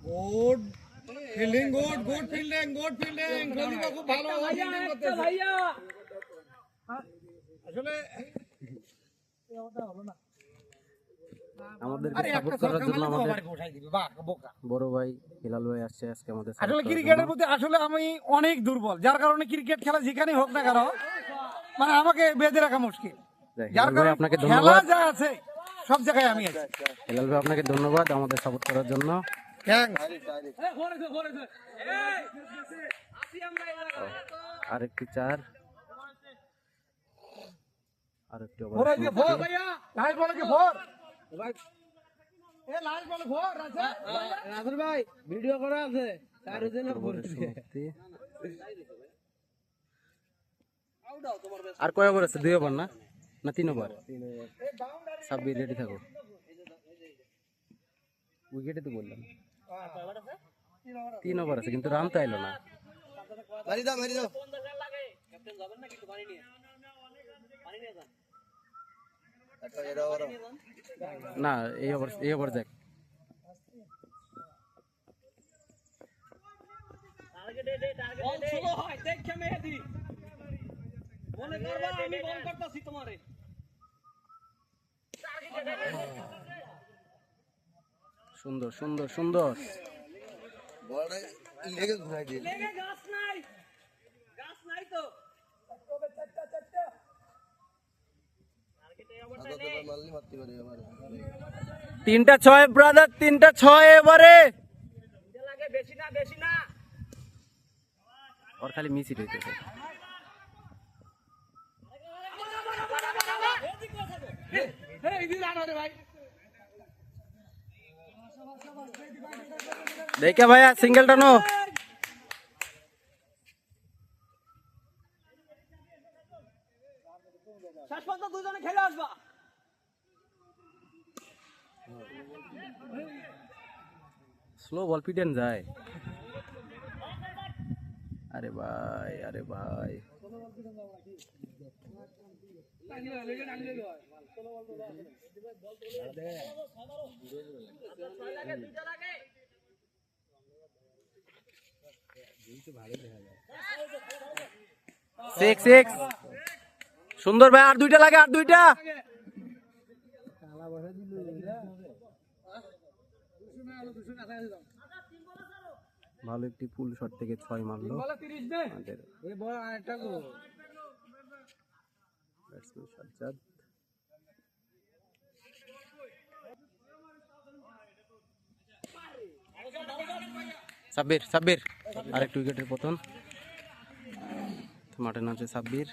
Good fielding, good fielding, প্রদীপা খুব ভালো fielding করতেছে ভাইয়া। আসলে আমাদেরকে সাপোর্ট করার জন্য আমাদের বড় ভাই হিলাল ভাই আসছে আজকে আমাদের। আসলে ক্রিকেটের প্রতি আসলে আমি অনেক দুর্বল, যার কারণে ক্রিকেট খেলা যেখানে হোক না কেন মানে আমাকে বেঁধে রাখা মুশকিল। যার কারণে আপনাকে খেলা ধন্যবাদ, যা আছে সব জায়গায় আমি আছি। হিলাল ভাই আপনাকে ধন্যবাদ আমাদের সাপোর্ট করার জন্য। আরেকটি চার, আরেকটি ভাই ভিডিও করা আছে। আর কয় ওভার আছে? 2 ওভার না 3 ওভার? সাব্বির রেডি থাকো। উইকেটে তো বললাম 3 ওভার আছে, কিন্তু রান তো এলো না। না এই ওভার যাক। সুন্দর সুন্দর সুন্দর। তিনটা 6 ব্রাদার, 3টা 6 এবারে। ওর খালি মিস হিট হইতেছে। দেখে ভাইয়া সিঙ্গেল টানো। স্লো বল পিটেন যায়। আরে ভাই, আরে ভাই, সিক্স। সুন্দর ভাই, আর 2টা লাগে, আর 2টা। ভালো একটি পুল শট থেকে 6 মারলো আমাদের ব্যাটসম্যান সাজ্জাদ। সাব্বির আরেকটু উইকেটের পতন। মাঠে নামছে সাব্বির।